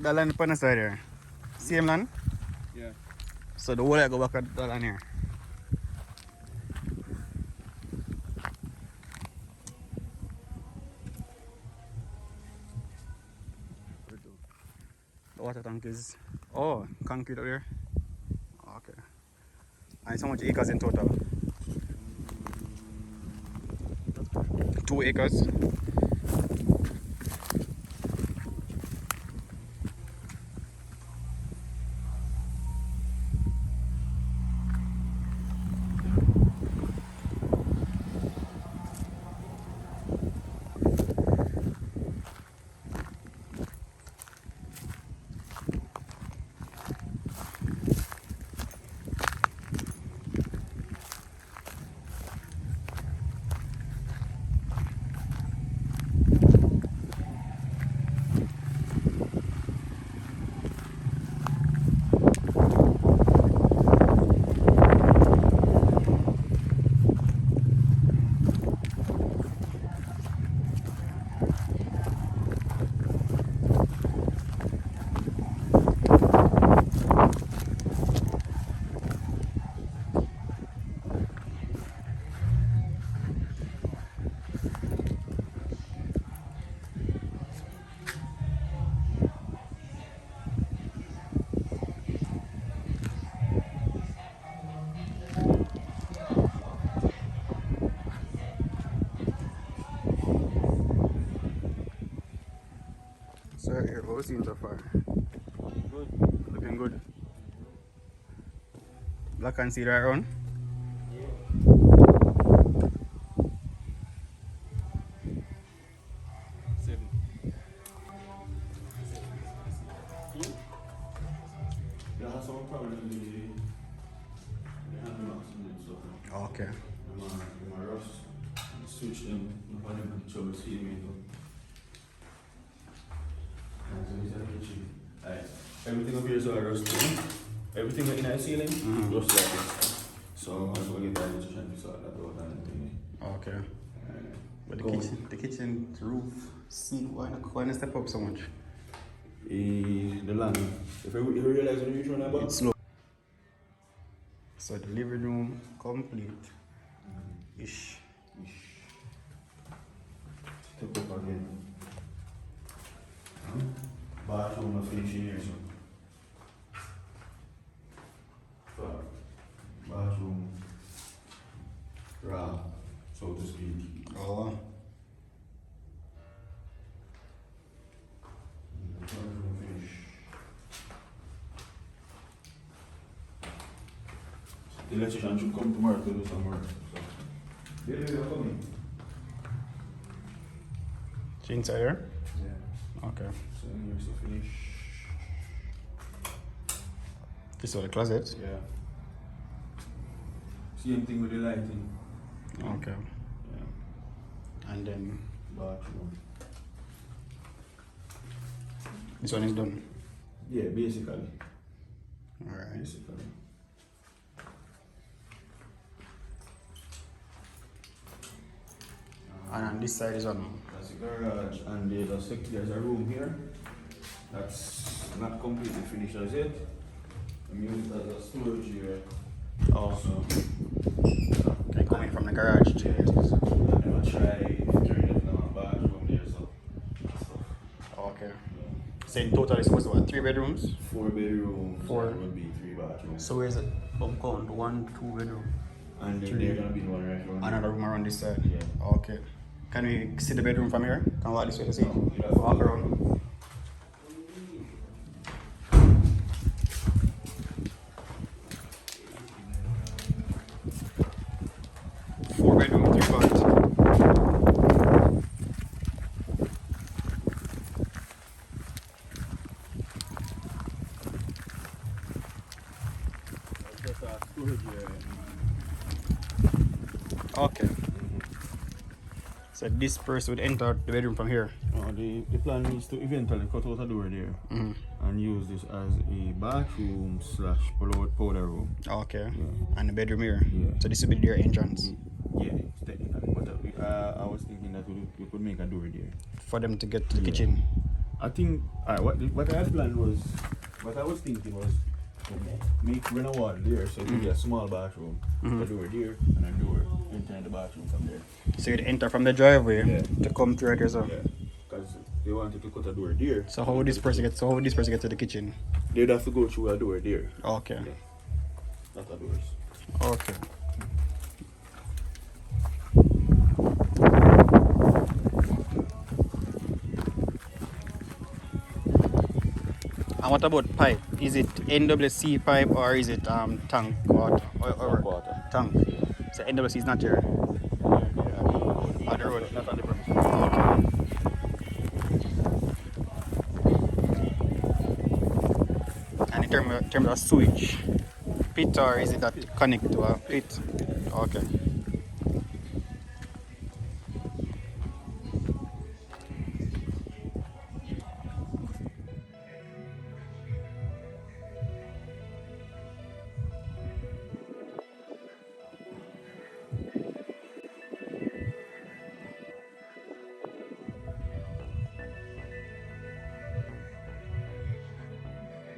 The land upon the side here. Same land? Yeah. So the whole I go back at the land here. The water tank is concrete out there. Okay. And how much acres in total? 2 acres. So here, what we've seen so far? Good. Looking good. Black and see right around? Seven. There are some problems with the handlebars and stuff. Okay. My rust. Switch them. No problem. Trouble see me. Everything up here is all rusty. Everything in the ceiling, rust like this. So I'm going to get the electrician to sort that out and everything. Okay. But the kitchen roof, see why not step up so much? The land. If you realize when you reach on that It's slow. So the living room complete. Ish. Step up again. Bathroom of finishing here, so. Bathroom, raw, so to speak. Oh. Bathroom finish. The electrician should come tomorrow to do some work. So. Yeah, they are coming. She inside here? Yeah. Okay. So here's the finish. This is the closet? Yeah. Same thing with the lighting. Okay. Yeah. And then Bathroom. this one is done? Yeah, basically. Alright. Basically. And on this side is on? That's the garage, and there's a room here that's not completely finished as yet. I'm using it as a storage area. Oh. So, Can you come in from the garage? yeah, I never try turning it in a bathroom there, so stuff. Okay. Yeah. So in total it's supposed to be 3 bedrooms? 4 bedrooms. Four. And would be 3 bathrooms. So where's it? Count 1, 2 bedroom. And then three. there's gonna be one right around. Another room around this side? Yeah. Okay. Can we see the bedroom from here? Can we walk this way to see? No, you have- Walk around. Four bedroom, 3 baths. Just a storage area. Okay. So this person would enter the bedroom from here. The plan is to eventually cut out a door there and use this as a bathroom slash powder room. Okay. Yeah. And the bedroom here. Yeah. So this would be their entrance. Yeah, technically. But I was thinking that we could make a door there. For them to get to the kitchen. I think what I had planned was, what I was thinking was make run a wall there so it would be a small bathroom, a door there, and a door entering the bathroom from there. So you'd enter from the driveway Yeah. to come to right here, so. Yeah, because they wanted to cut a door there. So how would this person get? So how would this person get to the kitchen? They'd have to go through a door there. Okay. Yeah. Not a doors. Okay. And what about pipe? Is it NWC pipe or is it tank water or Water. tank? So NWC is not here. On the road. Not on the premise. Okay. And in terms of switch, pit or is it that connect to a pit? Okay.